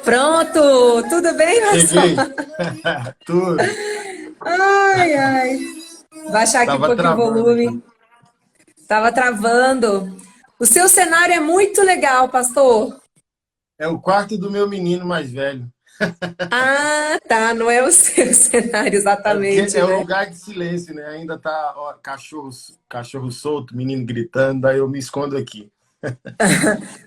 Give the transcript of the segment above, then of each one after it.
Pronto! Tudo bem, Cheguei. Marcelo? Tudo. Ai, ai. Baixar aqui um Tava pouquinho o travando aqui. volume. Tava travando. O seu cenário é muito legal, pastor. É o quarto do meu menino mais velho. Ah, tá. Não é o seu cenário É porque exatamente, é um né? lugar de silêncio, né? Ainda tá ó, cachorro solto, menino gritando, daí eu me escondo aqui.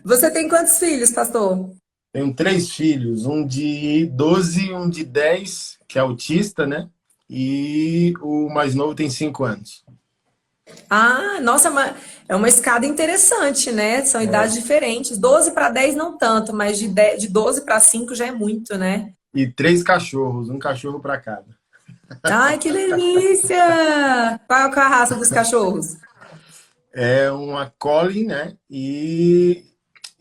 Você tem quantos filhos, pastor? Tenho três filhos, um de 12, um de 10, que é autista, né? E o mais novo tem 5 anos. Ah, nossa, é uma escada interessante, né? São É. idades diferentes. 12 para 10 não tanto, mas de 12 para 5 já é muito, né? E três cachorros, um cachorro para cada. Ai, que delícia! Qual a raça dos cachorros? É uma Collie, né? E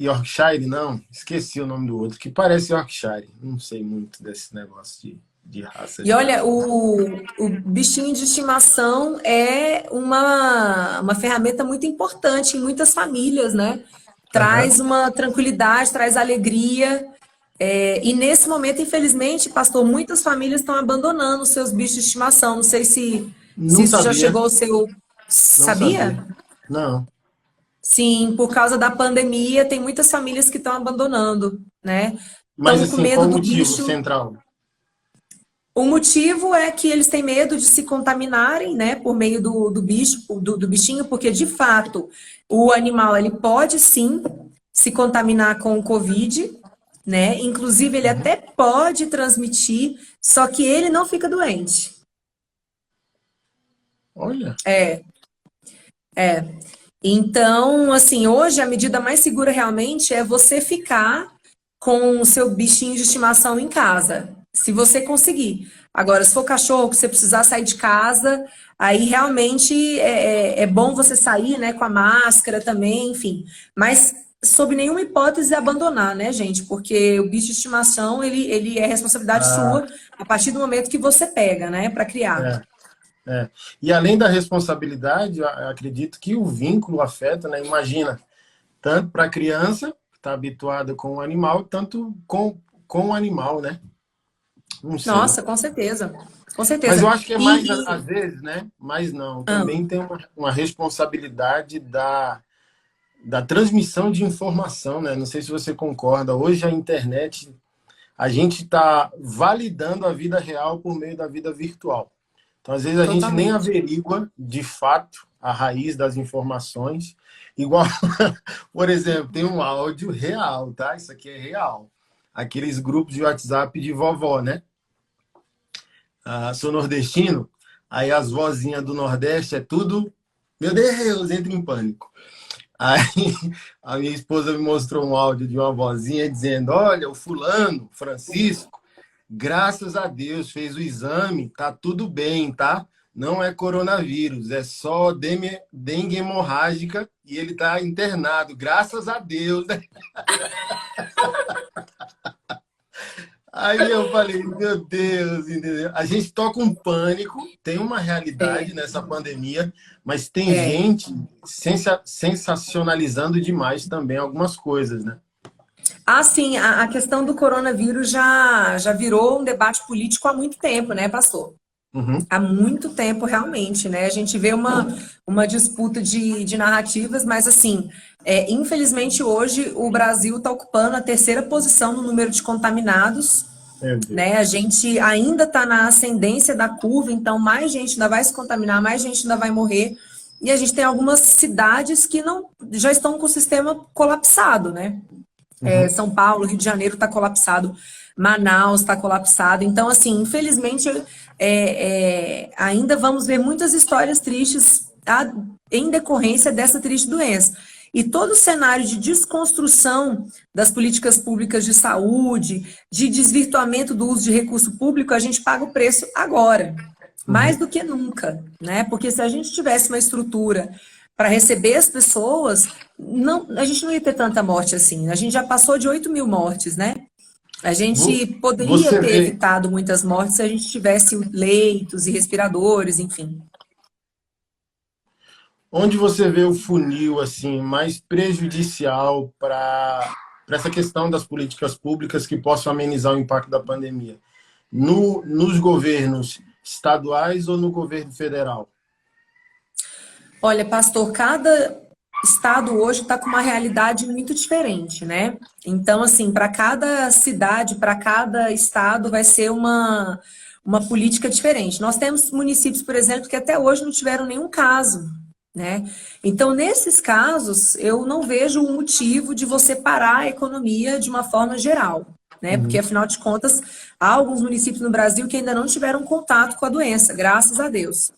Yorkshire, não, esqueci o nome do outro, que parece Yorkshire. Não sei muito desse negócio de raça E de olha, cachorro. o bichinho de estimação é uma ferramenta muito importante em muitas famílias, né? Aham. Traz uma tranquilidade, traz alegria. E nesse momento, infelizmente, pastor, muitas famílias estão abandonando os seus bichos de estimação. Não sei se Não isso já sabia, chegou ao seu. não sabia. Sabia? Não. Sim, por causa da pandemia, tem muitas famílias que estão abandonando, né? Mas Estão com assim, medo qual o do motivo bicho. central? O motivo é que eles têm medo de se contaminarem, né, por meio do bicho, do bichinho, porque de fato o animal ele pode sim se contaminar com o Covid, né? Inclusive ele Uhum. até pode transmitir, só que ele não fica doente. Olha. Então, assim, hoje a medida mais segura realmente é você ficar com o seu bichinho de estimação em casa, se você conseguir. Agora, se for cachorro, que você precisar sair de casa, aí realmente é bom você sair, né, com a máscara também, enfim. Mas sob nenhuma hipótese abandonar, né, gente? Porque o bicho de estimação, ele é responsabilidade Ah, sua a partir do momento que você pega, né, para criar. é, é. E além da responsabilidade, eu acredito que o vínculo afeta, né? Imagina, tanto para a criança, que está habituada com o animal, tanto com o animal, né? Não sei. Nossa, com certeza. Com Mas eu certeza. acho que é mais, às vezes, né? Mas não, também tem uma responsabilidade da transmissão de informação, né? Não sei se você concorda. Hoje a internet, a gente está validando a vida real por meio da vida virtual. Então, às vezes, a gente nem Totalmente. averigua, de fato, a raiz das informações. Igual, por exemplo, tem um áudio real, tá? Isso aqui é real. Aqueles grupos de WhatsApp de vovó, né? Sou nordestino, aí as vozinhas do Nordeste é tudo, meu Deus, entra em pânico. Aí a minha esposa me mostrou um áudio de uma vozinha dizendo: Olha, o fulano, Francisco, graças a Deus fez o exame, tá tudo bem, tá? Não é coronavírus, é só dengue hemorrágica e ele tá internado, graças a Deus, né? Aí eu falei, meu Deus, entendeu? A gente toca um pânico, tem uma realidade nessa pandemia, mas tem É. gente sensacionalizando demais também algumas coisas, né? Ah, sim, a questão do coronavírus já virou um debate político há muito tempo, né, pastor? Uhum. Há muito tempo, realmente, né? A gente vê uma disputa de narrativas, mas, assim, infelizmente, hoje o Brasil está ocupando a terceira posição no número de contaminados, Meu né? A Deus. gente ainda está na ascendência da curva, então mais gente ainda vai se contaminar, mais gente ainda vai morrer. E a gente tem algumas cidades que não já estão com o sistema colapsado, né? Uhum. São Paulo, Rio de Janeiro está colapsado, Manaus está colapsado. Então, assim, infelizmente, ainda vamos ver muitas histórias tristes em decorrência dessa triste doença. E todo o cenário de desconstrução das políticas públicas de saúde, de desvirtuamento do uso de recurso público, a gente paga o preço agora, mais Uhum. do que nunca, né? Porque se a gente tivesse uma estrutura para receber as pessoas, não, a gente não ia ter tanta morte assim. A gente já passou de 8 mil mortes, né? A Vo- gente poderia Você ter vê, evitado muitas mortes se a gente tivesse leitos e respiradores, enfim. onde você vê o funil assim mais prejudicial para para essa questão das políticas públicas que possam amenizar o impacto da pandemia? Nos governos estaduais ou no governo federal? Olha, pastor, cada estado hoje está com uma realidade muito diferente, né? Então, assim, para cada cidade, para cada estado, vai ser uma política diferente. Nós temos municípios, por exemplo, que até hoje não tiveram nenhum caso, né? Então, nesses casos, eu não vejo o motivo de você parar a economia de uma forma geral, né? Porque, Uhum. afinal de contas, há alguns municípios no Brasil que ainda não tiveram contato com a doença, graças a Deus.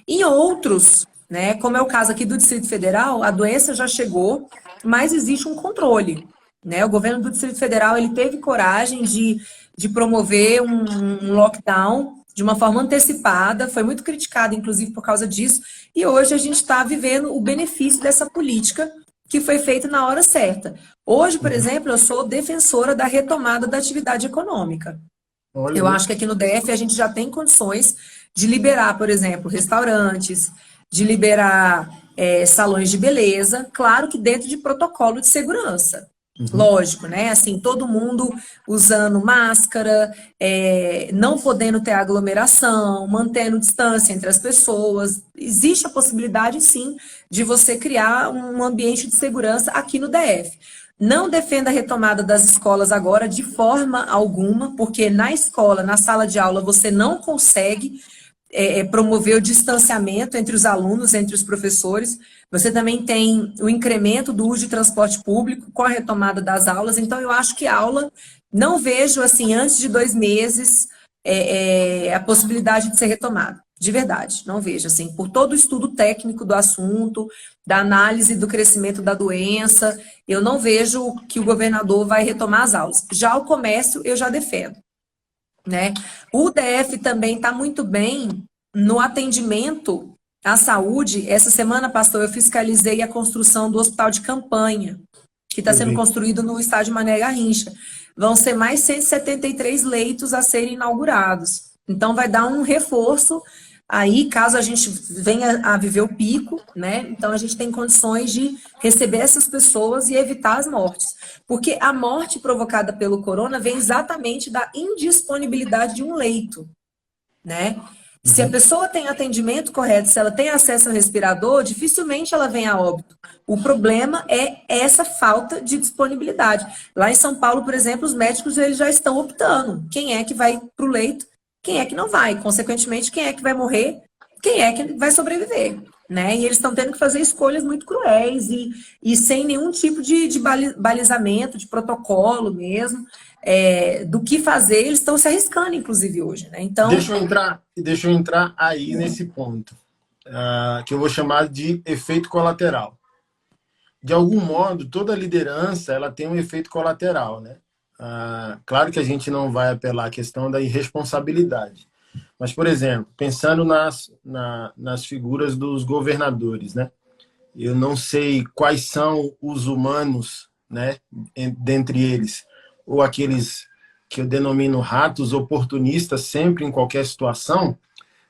Em outros, né, como é o caso aqui do Distrito Federal, a doença já chegou, mas existe um controle, né? O governo do Distrito Federal ele teve coragem de promover um lockdown de uma forma antecipada, foi muito criticado, inclusive, por causa disso, e hoje a gente está vivendo o benefício dessa política que foi feita na hora certa. Hoje, por Uhum. exemplo, eu sou defensora da retomada da atividade econômica. Olha Eu aí. acho que aqui no DF a gente já tem condições de liberar, por exemplo, restaurantes, de liberar salões de beleza, claro que dentro de protocolo de segurança. Uhum. Lógico, né? Assim, todo mundo usando máscara, não podendo ter aglomeração, mantendo distância entre as pessoas. Existe a possibilidade, sim, de você criar um ambiente de segurança aqui no DF. Não defenda a retomada das escolas agora de forma alguma, porque na escola, na sala de aula, você não consegue promover o distanciamento entre os alunos, entre os professores. Você também tem o incremento do uso de transporte público com a retomada das aulas. Então, eu acho que a aula, não vejo, assim, antes de 2 meses, a possibilidade de ser retomada. De verdade, não vejo, assim, por todo o estudo técnico do assunto, da análise do crescimento da doença, eu não vejo que o governador vai retomar as aulas. Já o comércio, eu já defendo, né? O DF também está muito bem no atendimento à saúde. Essa semana, pastor, eu fiscalizei a construção do hospital de campanha, que está Eu sendo vi. construído no estádio Mané Garrincha. Vão ser mais 173 leitos a serem inaugurados. Então, vai dar um reforço aí, caso a gente venha a viver o pico, né? Então, a gente tem condições de receber essas pessoas e evitar as mortes. Porque a morte provocada pelo corona vem exatamente da indisponibilidade de um leito, né? Se a Uhum. pessoa tem atendimento correto, se ela tem acesso ao respirador, dificilmente ela vem a óbito. O problema é essa falta de disponibilidade. Lá em São Paulo, por exemplo, os médicos eles já estão optando. Quem é que vai para o leito, quem é que não vai. Consequentemente, quem é que vai morrer, quem é que vai sobreviver. Né? E eles estão tendo que fazer escolhas muito cruéis e sem nenhum tipo de balizamento, de protocolo mesmo, do que fazer, eles estão se arriscando, inclusive, hoje. Né? Então, Deixa eu entrar aí nesse ponto, que eu vou chamar de efeito colateral. De algum modo, toda liderança ela tem um efeito colateral, né? Claro que a gente não vai apelar à questão da irresponsabilidade, mas, por exemplo, pensando nas figuras dos governadores, né? Eu não sei quais são os humanos, né, dentre eles, ou aqueles que eu denomino ratos oportunistas sempre em qualquer situação,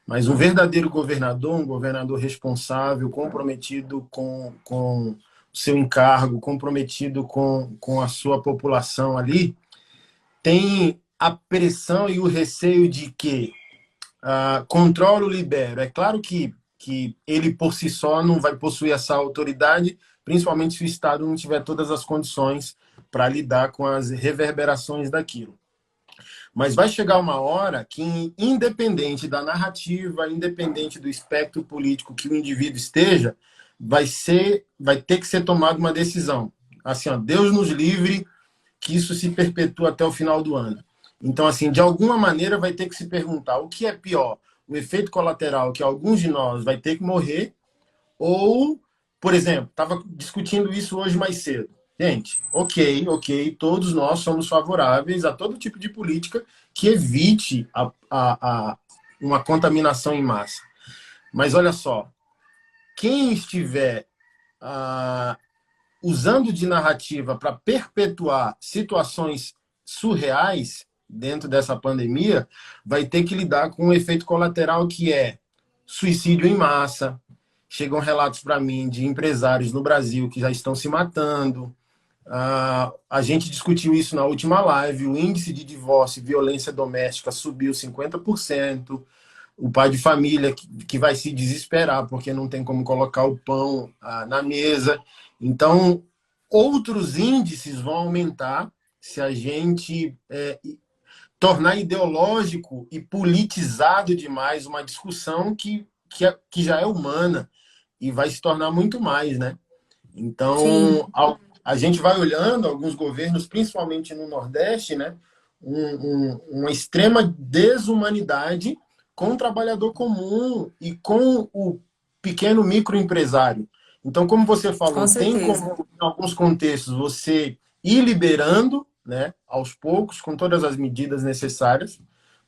mas um verdadeiro governador, um governador responsável, comprometido com o seu encargo, comprometido com a sua população ali, tem a pressão e o receio de que controlo, libero. É claro que ele por si só não vai possuir essa autoridade, principalmente se o Estado não tiver todas as condições para lidar com as reverberações daquilo. Mas vai chegar uma hora que, independente da narrativa, independente do espectro político que o indivíduo esteja, vai ter que ser tomada uma decisão. Assim, ó, Deus nos livre que isso se perpetua até o final do ano. Então, assim, de alguma maneira vai ter que se perguntar o que é pior, o efeito colateral que alguns de nós vai ter que morrer, ou, por exemplo, estava discutindo isso hoje mais cedo. Gente, ok, todos nós somos favoráveis a todo tipo de política que evite uma contaminação em massa. Mas olha só, quem estiver usando de narrativa para perpetuar situações surreais dentro dessa pandemia, vai ter que lidar com um efeito colateral que é suicídio em massa. Chegam relatos para mim de empresários no Brasil que já estão se matando, A gente discutiu isso na última live. O índice de divórcio e violência doméstica subiu 50%. O pai de família que vai se desesperar porque não tem como colocar o pão na mesa. Então, outros índices vão aumentar se a gente tornar ideológico e politizado demais uma discussão que já é humana e vai se tornar muito mais, né? Então, Sim, a gente vai olhando alguns governos, principalmente no Nordeste, né? Uma extrema desumanidade com o trabalhador comum e com o pequeno microempresário. Então, como você com falou, tem certeza. como, em alguns contextos, você ir liberando, né, aos poucos, com todas as medidas necessárias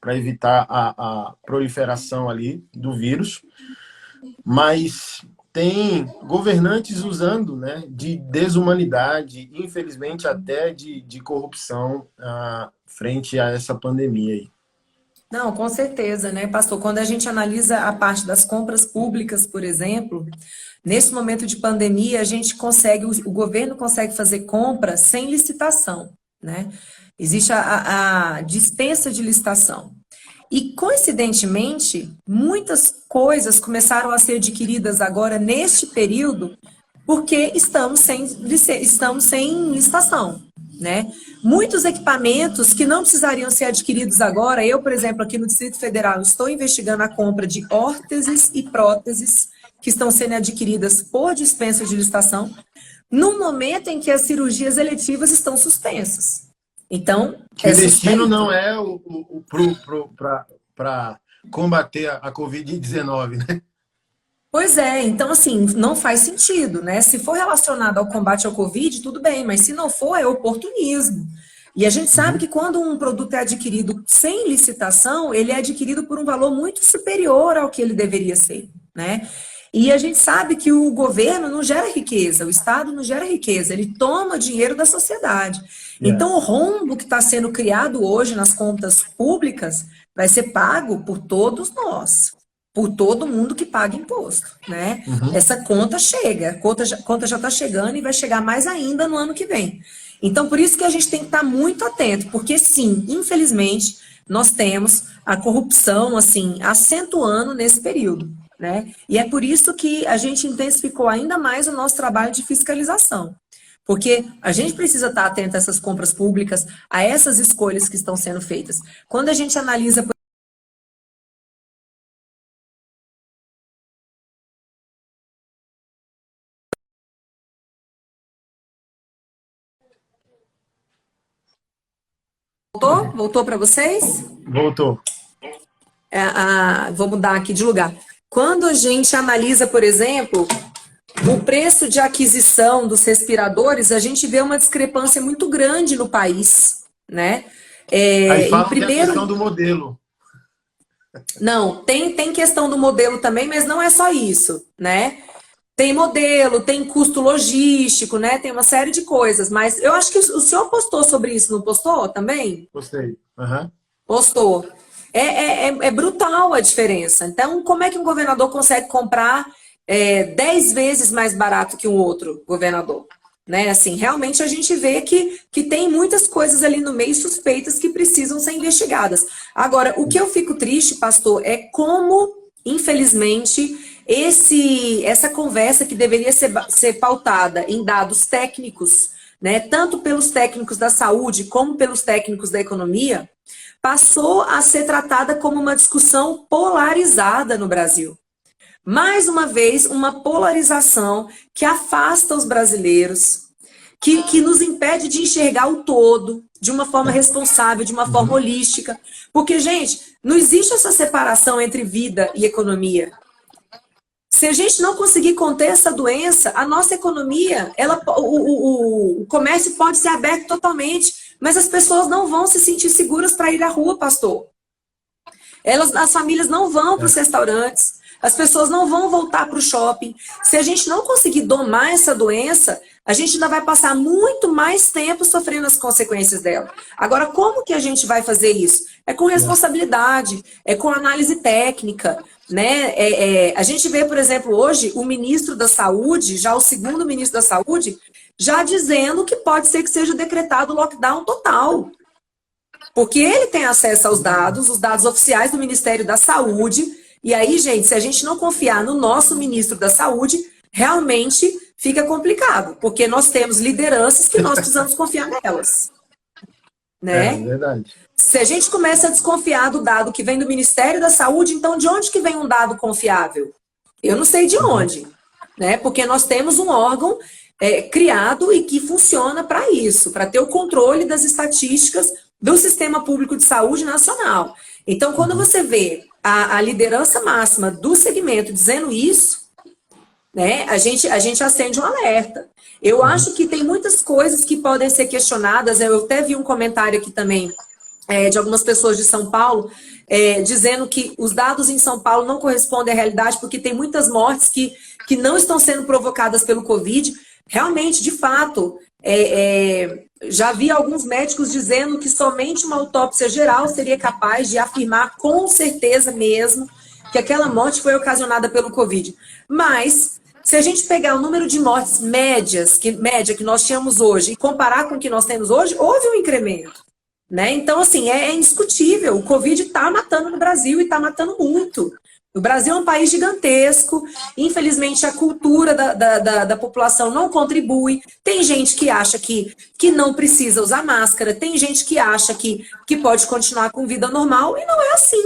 para evitar a proliferação ali do vírus, mas tem governantes usando, né, de desumanidade, infelizmente até de corrupção frente a essa pandemia aí. Não, com certeza, né, pastor? Quando a gente analisa a parte das compras públicas, por exemplo, nesse momento de pandemia, a gente consegue, o governo consegue fazer compra sem licitação, né? Existe a dispensa de licitação. E, coincidentemente, muitas coisas começaram a ser adquiridas agora neste período porque estamos sem licitação, né? Muitos equipamentos que não precisariam ser adquiridos agora, eu, por exemplo, aqui no Distrito Federal, estou investigando a compra de órteses e próteses que estão sendo adquiridas por dispensa de licitação, no momento em que as cirurgias eletivas estão suspensas. Então, Que é o destino suspeito. não é para combater a Covid-19, né? Pois é, então assim, não faz sentido, né? Se for relacionado ao combate ao Covid, tudo bem, mas se não for, é oportunismo. E a gente sabe Uhum. que quando um produto é adquirido sem licitação, ele é adquirido por um valor muito superior ao que ele deveria ser, né? E a gente sabe que o governo não gera riqueza, o Estado não gera riqueza, ele toma dinheiro da sociedade. Yeah. Então, o rombo que está sendo criado hoje nas contas públicas vai ser pago por todos nós, por todo mundo que paga imposto, né? Uhum. Essa conta chega, a conta já está chegando e vai chegar mais ainda no ano que vem. Então, por isso que a gente tem que estar muito atento, porque sim, infelizmente, nós temos a corrupção, assim, acentuando nesse período, né? E é por isso que a gente intensificou ainda mais o nosso trabalho de fiscalização. Porque a gente precisa estar atento a essas compras públicas, a essas escolhas que estão sendo feitas. Quando a gente analisa, voltou para vocês? Voltou. Vou mudar aqui de lugar. Quando a gente analisa, por exemplo, o preço de aquisição dos respiradores, a gente vê uma discrepância muito grande no país, né? Aí Em falam que é a questão primeiro, do modelo. não, tem questão do modelo também, mas não é só isso, né? Tem modelo, tem custo logístico, né? Tem uma série de coisas, mas eu acho que o senhor postou sobre isso, não postou também? Gostei. Uhum. Postou. É brutal a diferença. Então, como é que um governador consegue comprar 10 vezes mais barato que um outro governador? Né? Assim, realmente a gente vê que tem muitas coisas ali no meio suspeitas que precisam ser investigadas. Agora, o que eu fico triste, pastor, é como, infelizmente, essa conversa que deveria ser pautada em dados técnicos, né, tanto pelos técnicos da saúde como pelos técnicos da economia, passou a ser tratada como uma discussão polarizada no Brasil. Mais uma vez, uma polarização que afasta os brasileiros, que nos impede de enxergar o todo de uma forma responsável, de uma forma Uhum. holística. Porque, gente, não existe essa separação entre vida e economia. Se a gente não conseguir conter essa doença, a nossa economia, o comércio pode ser aberto totalmente, mas as pessoas não vão se sentir seguras para ir à rua, pastor. As famílias não vão para os restaurantes, as pessoas não vão voltar para o shopping. Se a gente não conseguir domar essa doença, a gente ainda vai passar muito mais tempo sofrendo as consequências dela. Agora, como que a gente vai fazer isso? É com responsabilidade, é com análise técnica, né? A gente vê, por exemplo, hoje, o ministro da Saúde, já o segundo ministro da Saúde, já dizendo que pode ser que seja decretado lockdown total. Porque ele tem acesso aos dados, os dados oficiais do Ministério da Saúde. E aí, gente, se a gente não confiar no nosso ministro da Saúde, realmente fica complicado. Porque nós temos lideranças que nós precisamos confiar nelas. Né? É verdade. Se a gente começa a desconfiar do dado que vem do Ministério da Saúde, então de onde que vem um dado confiável? Eu não sei de onde. Né? Porque nós temos um órgão criado e que funciona para isso, para ter o controle das estatísticas do Sistema Público de Saúde Nacional. Então, quando você vê a liderança máxima do segmento dizendo isso, né, a gente acende um alerta. Eu acho que tem muitas coisas que podem ser questionadas. Eu até vi um comentário aqui também de algumas pessoas de São Paulo, dizendo que os dados em São Paulo não correspondem à realidade porque tem muitas mortes que não estão sendo provocadas pelo Covid. Realmente, de fato, já vi alguns médicos dizendo que somente uma autópsia geral seria capaz de afirmar com certeza mesmo que aquela morte foi ocasionada pelo Covid. Mas, se a gente pegar o número de mortes média que nós tínhamos hoje e comparar com o que nós temos hoje, houve um incremento. Né? Então, assim, é indiscutível. O Covid está matando no Brasil e está matando muito. O Brasil é um país gigantesco, infelizmente a cultura da população não contribui, tem gente que acha que não precisa usar máscara, tem gente que acha que pode continuar com vida normal e não é assim.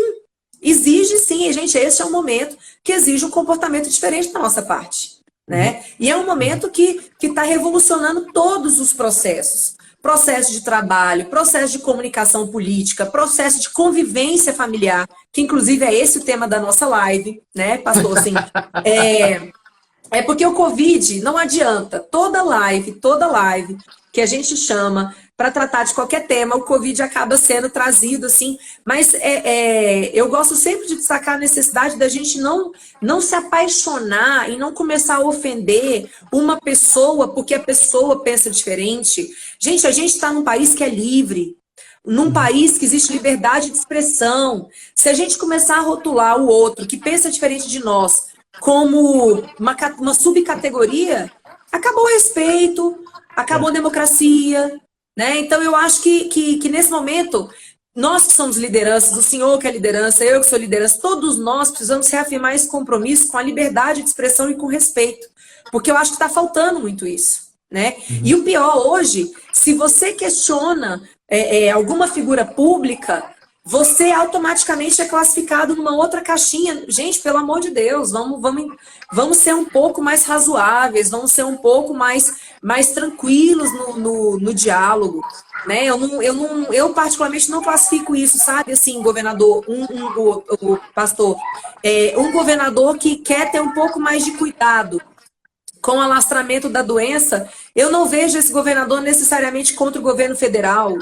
Exige sim, gente, esse é um momento que exige um comportamento diferente da nossa parte. Né? E é um momento que está revolucionando todos os processos. Processo de trabalho, processo de comunicação política, processo de convivência familiar, que inclusive é esse o tema da nossa live, né, pastor? Assim, porque o Covid não adianta, toda live que a gente chama para tratar de qualquer tema, o Covid acaba sendo trazido, assim, mas eu gosto sempre de destacar a necessidade da gente não se apaixonar e não começar a ofender uma pessoa porque a pessoa pensa diferente. Gente, a gente está num país que é livre, num país que existe liberdade de expressão. Se a gente começar a rotular o outro que pensa diferente de nós como uma subcategoria, acabou o respeito, acabou a democracia. Né? Então, eu acho que nesse momento, nós que somos lideranças, o senhor que é liderança, eu que sou liderança, todos nós precisamos reafirmar esse compromisso com a liberdade de expressão e com respeito. Porque eu acho que está faltando muito isso. Né? E o pior hoje, se você questiona alguma figura pública, você automaticamente é classificado numa outra caixinha. Gente, pelo amor de Deus, vamos ser um pouco mais razoáveis, vamos ser um pouco mais tranquilos no diálogo. Né? Eu particularmente não classifico isso, sabe, assim, governador, o pastor, um governador que quer ter um pouco mais de cuidado com o alastramento da doença. Eu não vejo esse governador necessariamente contra o governo federal.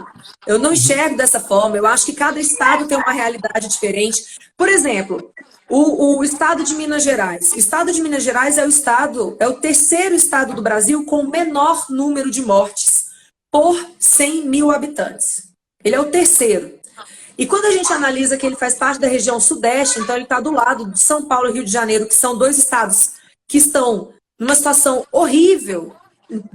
Eu não enxergo dessa forma. Eu acho que cada estado tem uma realidade diferente. Por exemplo, o estado de Minas Gerais. O estado de Minas Gerais é o terceiro estado do Brasil com o menor número de mortes por 100 mil habitantes. Ele é o terceiro. E quando a gente analisa que ele faz parte da região sudeste, então ele está do lado de São Paulo e Rio de Janeiro, que são dois estados que estão numa situação horrível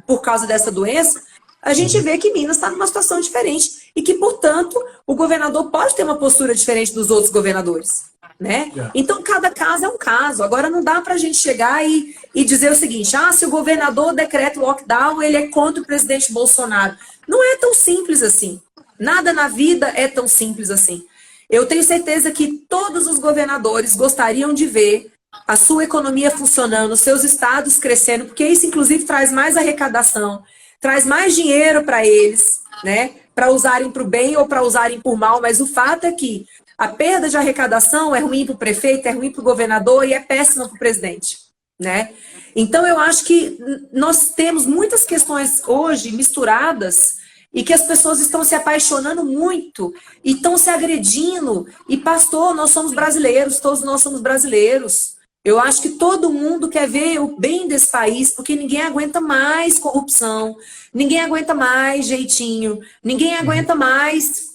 por causa dessa doença, a gente vê que Minas está numa situação diferente e que, portanto, o governador pode ter uma postura diferente dos outros governadores. Né? Então, cada caso é um caso. Agora, não dá para a gente chegar e dizer o seguinte, se o governador decreta o lockdown, ele é contra o presidente Bolsonaro. Não é tão simples assim. Nada na vida é tão simples assim. Eu tenho certeza que todos os governadores gostariam de ver a sua economia funcionando, os seus estados crescendo, porque isso, inclusive, traz mais arrecadação, traz mais dinheiro para eles, né? Para usarem para o bem ou para usarem por mal, mas o fato é que a perda de arrecadação é ruim para o prefeito, é ruim para o governador e é péssima para o presidente, né? Então, eu acho que nós temos muitas questões hoje misturadas e que as pessoas estão se apaixonando muito e estão se agredindo. E, pastor, nós somos brasileiros, todos nós somos brasileiros. Eu acho que todo mundo quer ver o bem desse país, porque ninguém aguenta mais corrupção, ninguém aguenta mais jeitinho, ninguém Uhum, aguenta mais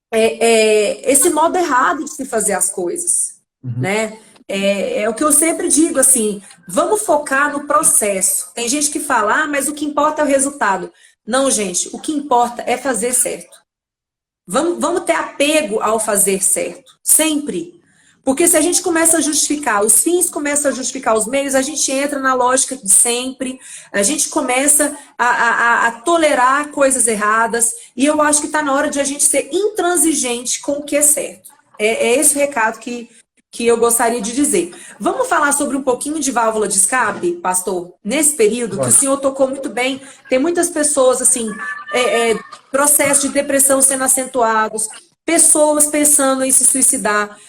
esse modo errado de se fazer as coisas, uhum. né? É o que eu sempre digo, assim, vamos focar no processo. Tem gente que fala, ah, mas o que importa é o resultado. Não, gente, o que importa é fazer certo. Vamos ter apego ao fazer certo, sempre. Porque se a gente começa a justificar, os fins começam a justificar os meios, a gente entra na lógica de sempre, a gente começa a tolerar coisas erradas, e eu acho que está na hora de a gente ser intransigente com o que é certo. É esse o recado que eu gostaria de dizer. Vamos falar sobre um pouquinho de válvula de escape, pastor? Nesse período que o Bora. senhor tocou muito bem, tem muitas pessoas, assim, processos de depressão sendo acentuados, pessoas pensando em se suicidar.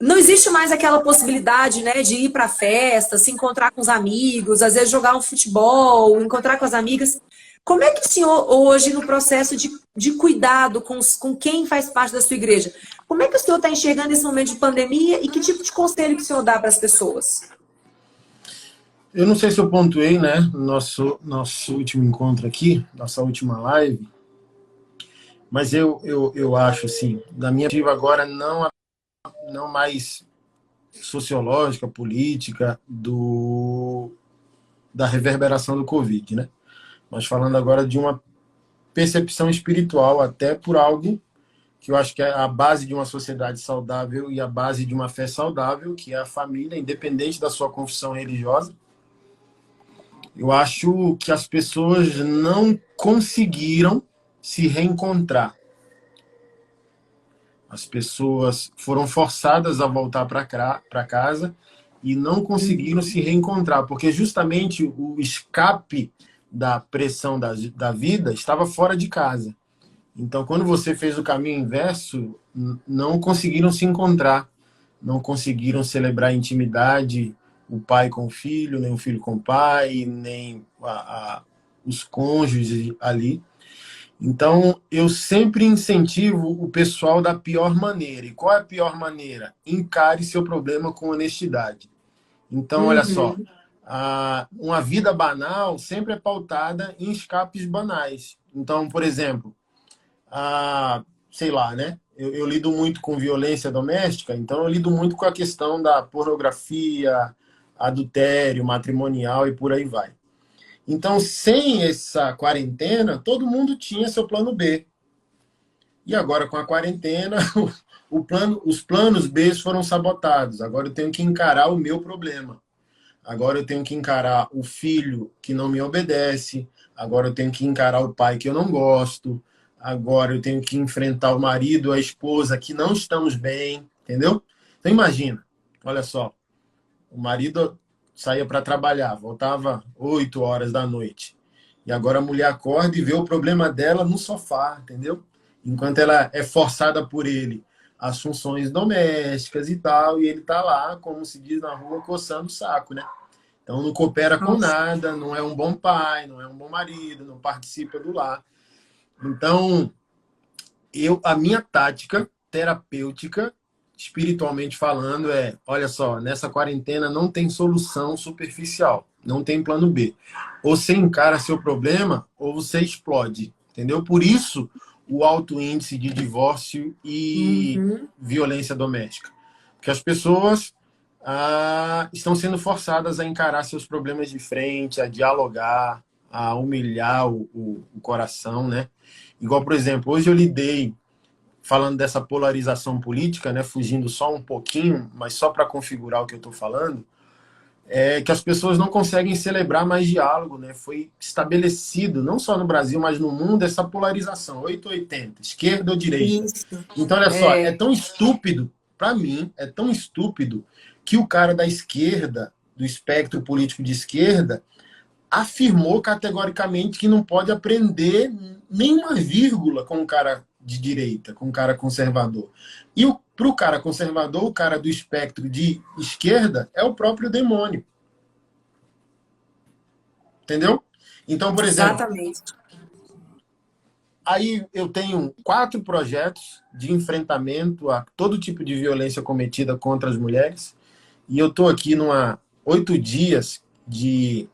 Não existe mais aquela possibilidade, né, de ir para festa, se encontrar com os amigos, às vezes jogar um futebol, encontrar com as amigas. Como é que o senhor, hoje, no processo de cuidado com quem faz parte da sua igreja, como é que o senhor está enxergando esse momento de pandemia e que tipo de conselho que o senhor dá para as pessoas? Eu não sei se eu pontuei, né, no nosso último encontro aqui, nossa última live, mas eu acho, assim, da minha perspectiva agora, não mais sociológica, política, da reverberação do Covid, né? Mas falando agora de uma percepção espiritual, até por algo que eu acho que é a base de uma sociedade saudável e a base de uma fé saudável, que é a família, independente da sua confissão religiosa. Eu acho que as pessoas não conseguiram se reencontrar. As pessoas foram forçadas a voltar para casa e não conseguiram se reencontrar, porque justamente o escape da pressão da vida estava fora de casa. Então, quando você fez o caminho inverso, não conseguiram se encontrar, não conseguiram celebrar a intimidade, o pai com o filho, nem o filho com o pai, nem os cônjuges ali. Então, eu sempre incentivo o pessoal da pior maneira. E qual é a pior maneira? Encare seu problema com honestidade. Então, olha só, Uhum. uma vida banal sempre é pautada em escapes banais. Então, por exemplo, sei lá, né? Eu lido muito com violência doméstica, então eu lido muito com a questão da pornografia, adultério, matrimonial e por aí vai. Então, sem essa quarentena, todo mundo tinha seu plano B. E agora, com a quarentena, os planos B foram sabotados. Agora eu tenho que encarar o meu problema. Agora eu tenho que encarar o filho que não me obedece. Agora eu tenho que encarar o pai que eu não gosto. Agora eu tenho que enfrentar o marido, a esposa que não estamos bem, entendeu? Então imagina, olha só, o marido saía para trabalhar, voltava 8 horas da noite. E agora a mulher acorda e vê o problema dela no sofá, entendeu? Enquanto ela é forçada por ele as funções domésticas e tal, e ele tá lá, como se diz na rua, coçando o saco, né? Então não coopera com Nossa. nada, não é um bom pai, não é um bom marido, não participa do lar. Então, a minha tática terapêutica, espiritualmente falando, olha só, nessa quarentena não tem solução superficial, não tem plano B. Ou você encara seu problema, ou você explode, entendeu? Por isso, o alto índice de divórcio e Uhum. violência doméstica. Porque as pessoas estão sendo forçadas a encarar seus problemas de frente, a dialogar, a humilhar o coração, né? Igual, por exemplo, hoje eu lidei, falando dessa polarização política, né, fugindo só um pouquinho, mas só para configurar o que eu estou falando, é que as pessoas não conseguem celebrar mais diálogo, né? Foi estabelecido, não só no Brasil, mas no mundo, essa polarização, 880, esquerda ou direita. Isso. Então, olha só, é É. tão estúpido, para mim, é tão estúpido que o cara da esquerda, do espectro político de esquerda, afirmou categoricamente que não pode aprender nenhuma vírgula com um cara de direita, com um cara conservador. E para o cara conservador, o cara do espectro de esquerda é o próprio demônio. Entendeu? Então, por exemplo, Exatamente. aí eu tenho 4 projetos de enfrentamento a todo tipo de violência cometida contra as mulheres. E eu estou aqui numa 8 dias de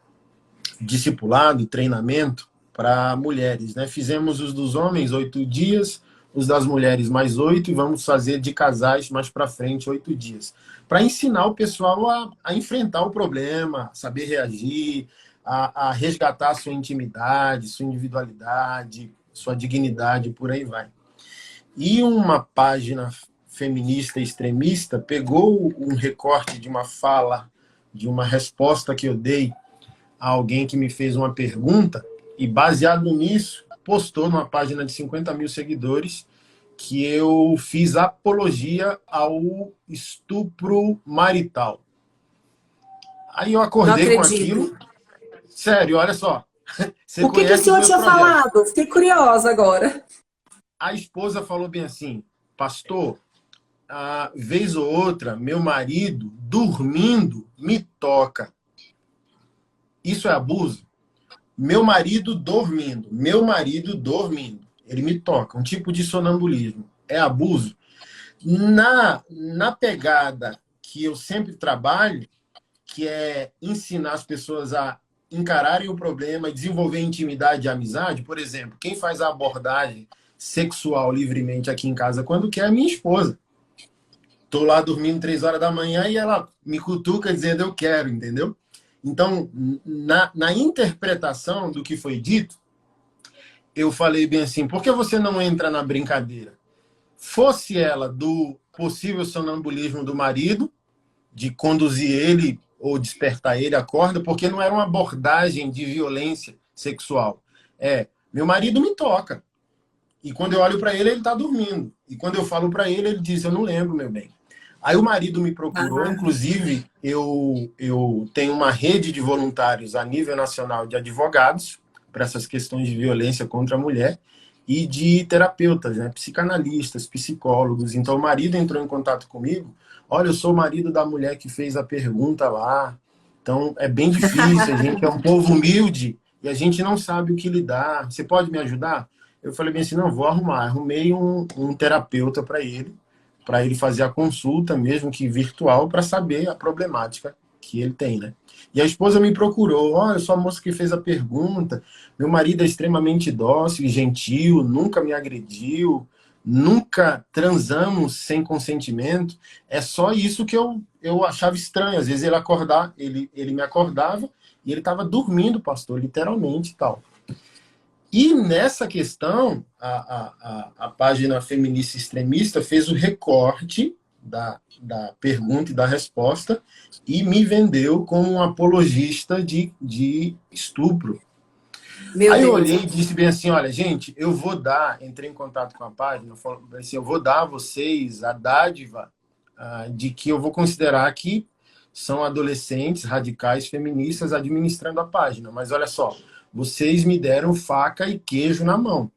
discipulado, treinamento para mulheres, né? Fizemos os dos homens 8 dias, os das mulheres mais 8, e vamos fazer de casais mais para frente 8 dias. Para ensinar o pessoal a enfrentar o problema, saber reagir, a resgatar sua intimidade, sua individualidade, sua dignidade, por aí vai. E uma página feminista extremista pegou um recorte de uma fala, de uma resposta que eu dei a alguém que me fez uma pergunta e, baseado nisso, postou numa página de 50 mil seguidores que eu fiz apologia ao estupro marital. Aí eu Não acordei com acredito. aquilo. Sério, olha só. Você O que que o conhece os senhor meus tinha projetos. falado? Fiquei curiosa agora. A esposa falou bem assim, pastor, a vez ou outra, meu marido, dormindo, me toca. Isso é abuso? Meu marido dormindo, ele me toca, um tipo de sonambulismo. É abuso? Na pegada que eu sempre trabalho, que é ensinar as pessoas a encararem o problema, desenvolver intimidade e amizade, por exemplo, quem faz a abordagem sexual livremente aqui em casa quando quer é minha esposa. Tô lá dormindo 3 horas da manhã e ela me cutuca dizendo eu quero, entendeu? Então, na interpretação do que foi dito, eu falei bem assim, por que você não entra na brincadeira? Fosse ela do possível sonambulismo do marido, de conduzir ele ou despertar ele, acorda, porque não era uma abordagem de violência sexual. Meu marido me toca. E quando eu olho para ele, ele está dormindo. E quando eu falo para ele, ele diz, eu não lembro, meu bem. Aí o marido me procurou, Ah, inclusive eu tenho uma rede de voluntários a nível nacional de advogados para essas questões de violência contra a mulher e de terapeutas, né, psicanalistas, psicólogos. Então o marido entrou em contato comigo, olha, eu sou o marido da mulher que fez a pergunta lá, então é bem difícil, a gente é um povo humilde e a gente não sabe o que lidar, você pode me ajudar? Eu falei bem assim, não, vou arrumar. Arrumei um terapeuta para ele fazer a consulta, mesmo que virtual, para saber a problemática que ele tem, né? E a esposa me procurou, olha, eu sou a moça que fez a pergunta, meu marido é extremamente dócil e gentil, nunca me agrediu, nunca transamos sem consentimento, é só isso que eu achava estranho, às vezes ele me acordava e ele estava dormindo, pastor, literalmente e tal. E nessa questão, a página feminista extremista fez o recorte da pergunta e da resposta e me vendeu como um apologista de estupro. meu Aí eu Deus. olhei e disse bem assim, olha, gente, entrei em contato com a página, falei assim, eu vou dar a vocês a dádiva de que eu vou considerar que são adolescentes radicais feministas administrando a página. Mas olha só, vocês me deram faca e queijo na mão.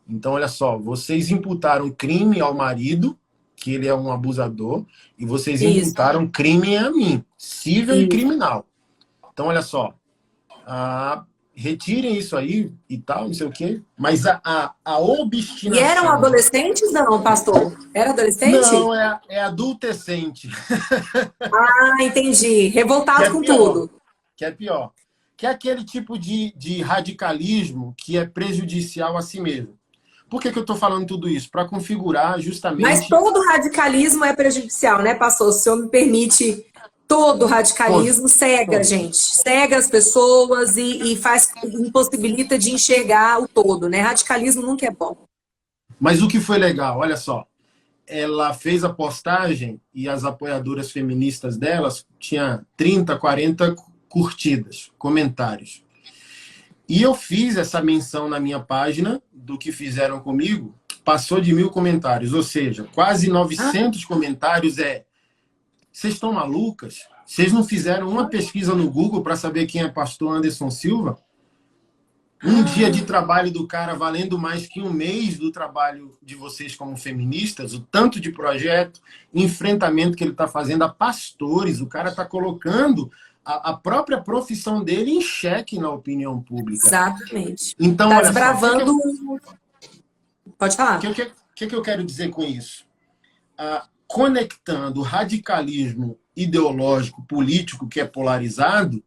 Então, olha só, vocês imputaram crime ao marido, que ele é um abusador, e vocês Isso, imputaram crime a mim, cível e isso. criminal. Então, olha só, retirem isso aí e tal, não sei o quê, mas a E eram obstinação... adolescentes, não, pastor? Era adolescente? Não, é adultescente, Ah, entendi. que Revoltado é com pior. tudo. Que é pior. Que é aquele tipo de radicalismo que é prejudicial a si mesmo. Por que eu estou falando tudo isso? Para configurar Mas justamente todo radicalismo é prejudicial, né, pastor? Se o senhor me permite, todo todo, radicalismo cega, todo. gente. Cega as pessoas e faz, impossibilita de enxergar o todo, né? Radicalismo nunca é bom. Mas o que foi legal, olha só, ela fez a postagem e as apoiadoras feministas delas tinha 30, 40 curtidas, comentários. E eu fiz essa menção na minha página do que fizeram comigo, passou de 1.000 comentários, ou seja, quase Ah, 900 comentários vocês estão malucas? Vocês não fizeram uma pesquisa no Google para saber quem é pastor Anderson Silva? Um dia de ah, trabalho do cara valendo mais que um mês do trabalho de vocês como feministas, o tanto de projeto, enfrentamento que ele está fazendo a pastores, o cara está colocando a própria profissão dele em xeque na opinião pública. exatamente. Então, Tá olha só, o que, desbravando. Pode falar. que, que, que eu quero dizer com isso? conectando o radicalismo ideológico, político, que é polarizado,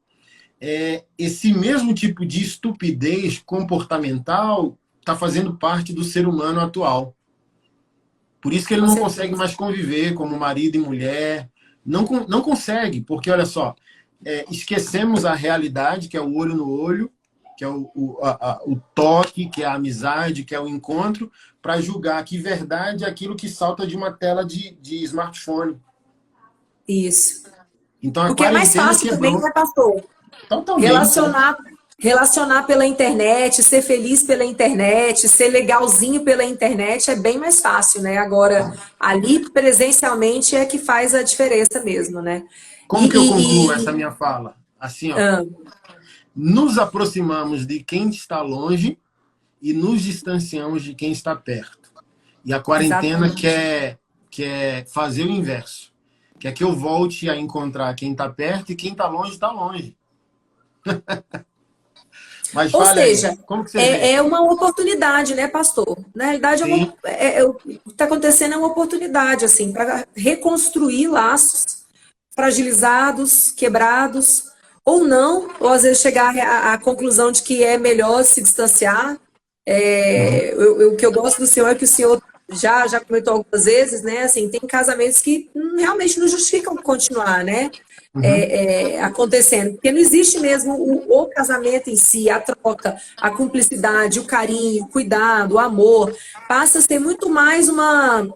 esse mesmo tipo de estupidez comportamental está fazendo parte do ser humano atual. Por isso que ele não consegue mais conviver como marido e mulher. Não consegue, porque, olha só, esquecemos a realidade, que é o olho no olho, que é o toque, que é a amizade, que é o encontro, para julgar que verdade é aquilo que salta de uma tela de smartphone. Isso. Então, a Porque é mais quarentena fácil também, quebrou né, pastor? totalmente. Relacionar pela internet, ser feliz pela internet, ser legalzinho pela internet é bem mais fácil, né? Agora, ali presencialmente é que faz a diferença mesmo, né? Como que eu concluo essa minha fala? Assim, ó, Ah, nos aproximamos de quem está longe e nos distanciamos de quem está perto. E a quarentena exatamente. quer fazer o inverso. Quer que eu volte a encontrar quem está perto e quem está longe está longe. Mas Ou fale aí, seja, como que você vê? é uma oportunidade, né, pastor? Na realidade, Sim. o que está acontecendo é uma oportunidade, assim, para reconstruir laços fragilizados, quebrados, ou não, ou às vezes chegar à conclusão de que é melhor se distanciar. O que eu gosto do senhor é que o senhor já comentou algumas vezes, né? Assim, tem casamentos que realmente não justificam continuar, né? Uhum. Acontecendo, porque não existe mesmo o casamento em si, a troca, a cumplicidade, o carinho, o cuidado, o amor, passa a ser muito mais uma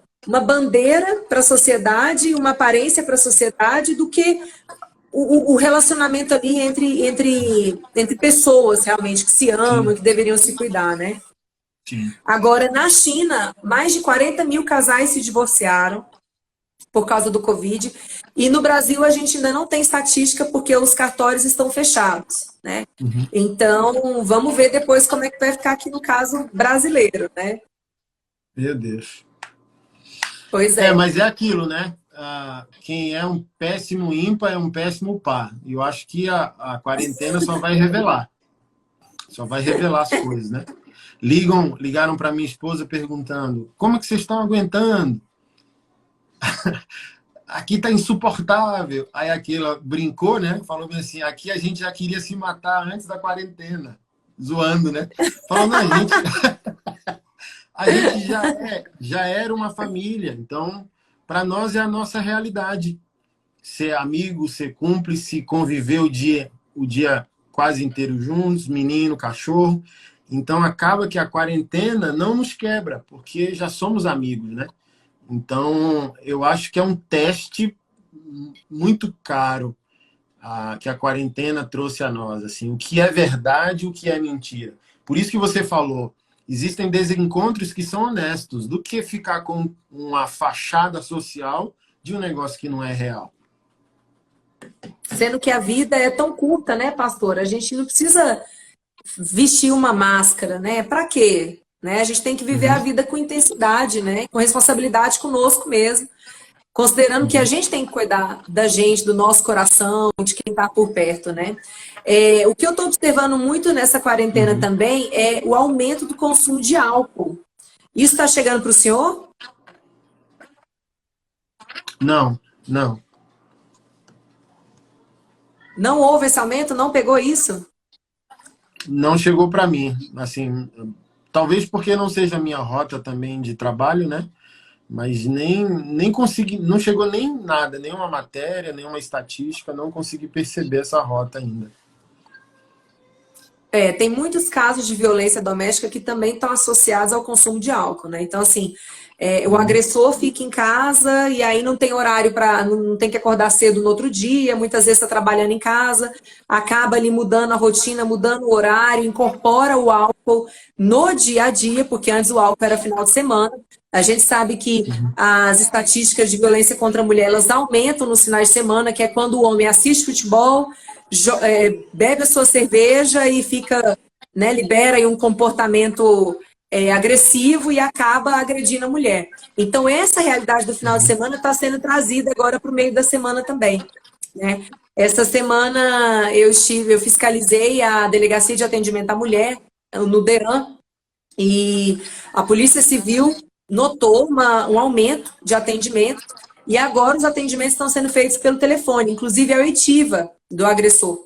bandeira para a sociedade, uma aparência para a sociedade, do que o relacionamento ali entre pessoas realmente que se amam, Sim, que deveriam se cuidar, né? sim. Agora, na China, mais de 40 mil casais se divorciaram por causa do Covid. E no Brasil, a gente ainda não tem estatística porque os cartórios estão fechados, né? Uhum. Então, vamos ver depois como é que vai ficar aqui no caso brasileiro, né? Meu Deus. Pois é. Mas é aquilo, né? Quem é um péssimo ímpar é um péssimo par. E eu acho que a quarentena só vai revelar. Só vai revelar as coisas, né? Ligaram para minha esposa perguntando: como é que vocês estão aguentando? Aqui tá insuportável. Aí aquela brincou, né? Falou bem assim: aqui a gente já queria se matar antes da quarentena. Zoando, né? Falando, a gente já era uma família. Então, para nós é a nossa realidade. Ser amigo, ser cúmplice, conviver o dia quase inteiro juntos, menino, cachorro. Então, acaba que a quarentena não nos quebra, porque já somos amigos, né? Então, eu acho que é um teste muito caro que a quarentena trouxe a nós, assim, o que é verdade, o que é mentira. Por isso que você falou, existem desencontros que são honestos, do que ficar com uma fachada social de um negócio que não é real. Sendo que a vida é tão curta, né, pastor? A gente não precisa vestir uma máscara, né? Para quê? Né? A gente tem que viver a Uhum, vida com intensidade, né? Com responsabilidade conosco mesmo, considerando que a uhum, gente tem que cuidar da gente, do nosso coração, de quem está por perto, né? O que eu estou observando muito nessa quarentena uhum. também é o aumento do consumo de álcool. Isso está chegando para o senhor? Não, não. Não houve esse aumento? Não pegou isso? Não chegou para mim. Assim, talvez porque não seja a minha rota também de trabalho, né? Mas nem consegui, não chegou nem nada, nenhuma matéria, nenhuma estatística, não consegui perceber essa rota ainda. Tem muitos casos de violência doméstica que também estão associados ao consumo de álcool, né? Então, assim, o Uhum, agressor fica em casa e aí não tem horário para, não tem que acordar cedo no outro dia, muitas vezes está trabalhando em casa, acaba ali mudando a rotina, mudando o horário, incorpora o álcool no dia a dia, porque antes o álcool era final de semana. A gente sabe que uhum, as estatísticas de violência contra a mulher, elas aumentam nos finais de semana, que é quando o homem assiste futebol, bebe a sua cerveja e fica, né, libera aí um comportamento agressivo e acaba agredindo a mulher. Então, essa realidade do final de uhum, semana está sendo trazida agora para o meio da semana também, né? Essa semana eu fiscalizei a Delegacia de Atendimento à Mulher, no DEAN, e a Polícia Civil notou um aumento de atendimento. E agora os atendimentos estão sendo feitos pelo telefone, inclusive a oitiva do agressor.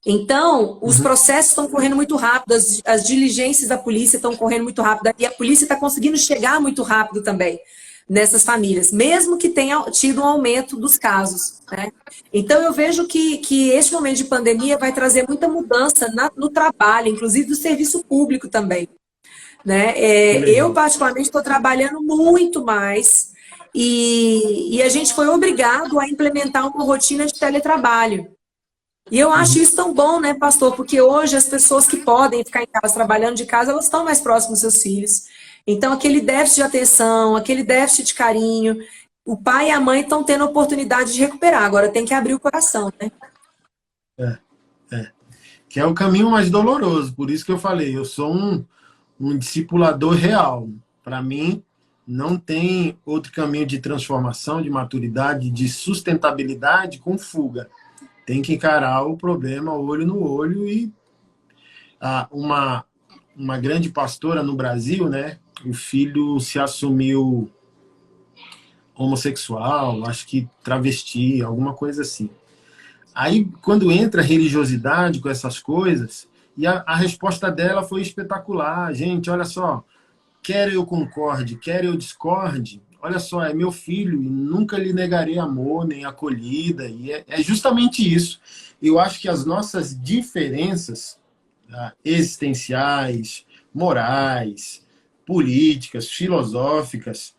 Então, os processos estão correndo muito rápido, as diligências da polícia estão correndo muito rápido, e a polícia está conseguindo chegar muito rápido também nessas famílias, mesmo que tenha tido um aumento dos casos, né? Então, eu vejo que este momento de pandemia vai trazer muita mudança no trabalho, inclusive do serviço público também, né? Eu, particularmente, estou trabalhando muito mais e a gente foi obrigado a implementar uma rotina de teletrabalho. E eu acho isso tão bom, né, pastor? Porque hoje as pessoas que podem ficar em casa, trabalhando de casa, elas estão mais próximas dos seus filhos. Então, aquele déficit de atenção, aquele déficit de carinho, o pai e a mãe estão tendo a oportunidade de recuperar. Agora tem que abrir o coração, né? Que é o caminho mais doloroso. Por isso que eu falei, eu sou um discipulador real. Para mim, não tem outro caminho de transformação, de maturidade, de sustentabilidade com fuga. Tem que encarar o problema olho no olho. E uma grande pastora no Brasil, né? O filho se assumiu homossexual, acho que travesti, alguma coisa assim. Aí, quando entra a religiosidade com essas coisas, e a resposta dela foi espetacular. Gente, olha só, quer eu concorde, quer eu discorde, olha só, é meu filho e nunca lhe negarei amor nem acolhida. E é justamente isso. Eu acho que as nossas diferenças existenciais, morais, políticas, filosóficas,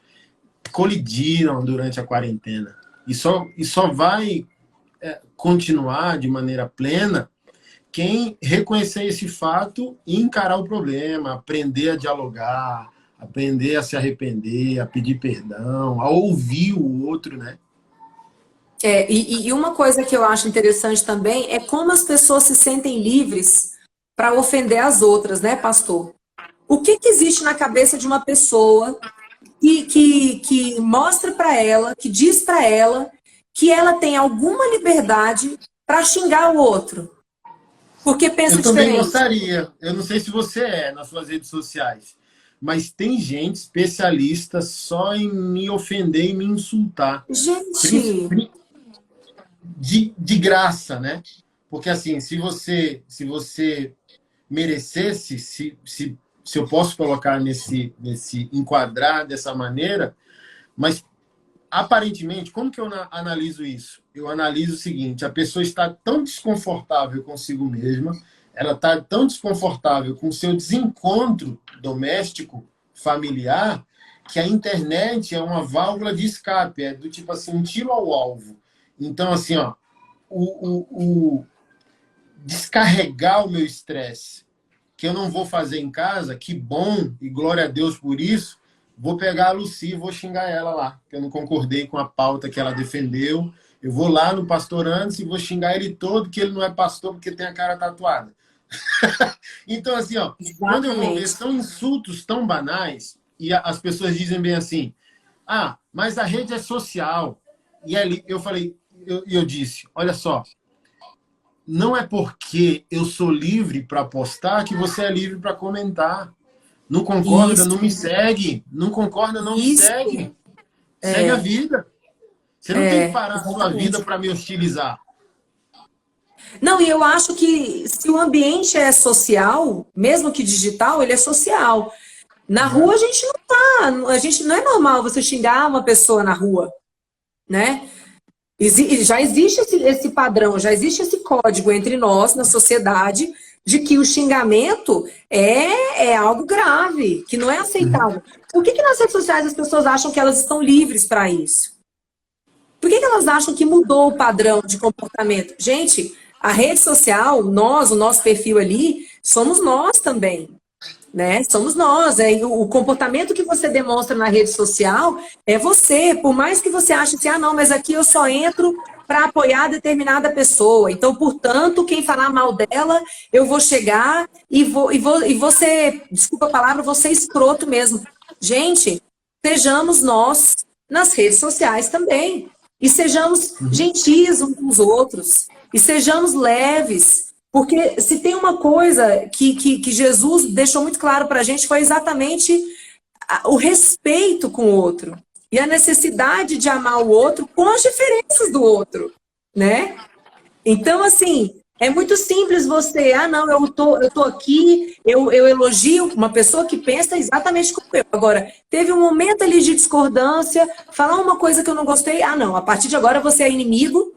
colidiram durante a quarentena. E só vai continuar de maneira plena quem reconhecer esse fato e encarar o problema, aprender a dialogar, aprender a se arrepender, a pedir perdão, a ouvir o outro, né? E uma coisa que eu acho interessante também é como as pessoas se sentem livres para ofender as outras, né, pastor? O que existe na cabeça de uma pessoa que mostra para ela, que diz para ela que ela tem alguma liberdade para xingar o outro? Porque pensa diferente. Eu também gostaria. Eu não sei se você nas suas redes sociais, mas tem gente especialista só em me ofender e me insultar. Gente! De graça, né? Porque assim, se você merecesse, se eu posso colocar nesse enquadrar dessa maneira, mas aparentemente, como que eu analiso isso? Eu analiso o seguinte: a pessoa está tão desconfortável consigo mesma, ela está tão desconfortável com o seu desencontro doméstico, familiar, que a internet é uma válvula de escape, é do tipo assim, um tiro ao alvo. Então, assim, ó, descarregar o meu estresse, que eu não vou fazer em casa, que bom, e glória a Deus por isso, vou pegar a Lucy e vou xingar ela lá, que eu não concordei com a pauta que ela defendeu. Eu vou lá no pastor Anderson e vou xingar ele todo, que ele não é pastor porque tem a cara tatuada. Então, assim, ó, quando eu vou ver, são insultos tão banais, e as pessoas dizem bem assim, mas a rede é social. E ali eu falei, eu disse, olha só, não é porque eu sou livre para postar que você é livre para comentar. Não concorda, isso. Não me segue. Não concorda, não me segue. Segue a vida. Você não tem que parar a sua vida para me hostilizar. Não, e eu acho que se o ambiente é social, mesmo que digital, ele é social. Na rua a gente não tá, a gente não é normal você xingar uma pessoa na rua, né? Já existe esse padrão, já existe esse código entre nós, na sociedade, de que o xingamento é algo grave, que não é aceitável. Por que nas redes sociais as pessoas acham que elas estão livres para isso? Por que elas acham que mudou o padrão de comportamento? Gente, a rede social, o nosso perfil ali, somos nós também. Né? Somos nós. O comportamento que você demonstra na rede social é você. Por mais que você ache assim, não, mas aqui eu só entro para apoiar determinada pessoa. Então, portanto, quem falar mal dela, eu vou chegar e vou ser, desculpa a palavra, vou ser escroto mesmo. Gente, sejamos nós nas redes sociais também. E sejamos gentis uns com os outros. E sejamos leves. Porque se tem uma coisa que Jesus deixou muito claro para a gente, foi exatamente o respeito com o outro. e a necessidade de amar o outro com as diferenças do outro, né? Então, assim, é muito simples você, não, eu tô aqui, eu elogio uma pessoa que pensa exatamente como eu. Agora, teve um momento ali de discordância, falar uma coisa que eu não gostei, não, a partir de agora você é inimigo,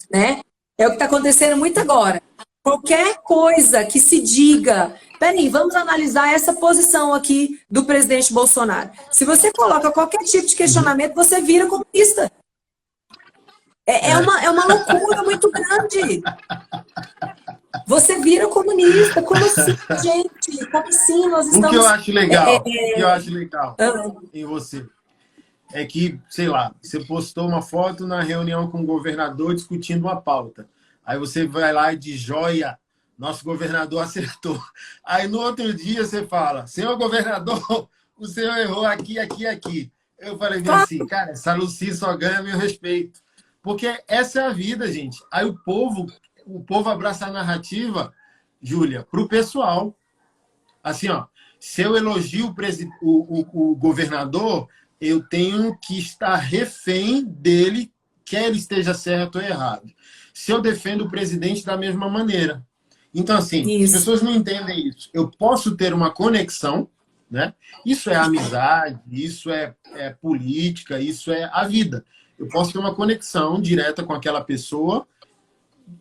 né? É o que está acontecendo muito agora. Qualquer coisa que se diga, peraí, vamos analisar essa posição aqui do presidente Bolsonaro. Se você coloca qualquer tipo de questionamento, você vira comunista. É uma loucura muito grande. Você vira comunista. Como assim, gente? Como assim? Nós estamos... O que eu acho legal, em você é que, sei lá, você postou uma foto na reunião com o governador discutindo uma pauta. Aí você vai lá e diz, joia, nosso governador acertou. Aí no outro dia você fala, senhor governador, o senhor errou aqui, aqui, aqui. Eu falei assim, cara, essa Lucy só ganha meu respeito. Porque essa é a vida, gente. Aí o povo abraça a narrativa, Júlia, para o pessoal. Assim, ó, se eu elogio o governador, eu tenho que estar refém dele, quer ele esteja certo ou errado. Se eu defendo o presidente da mesma maneira. Então, assim, as pessoas não entendem isso. Eu posso ter uma conexão, né? Isso é amizade, isso é política, isso é a vida. Eu posso ter uma conexão direta com aquela pessoa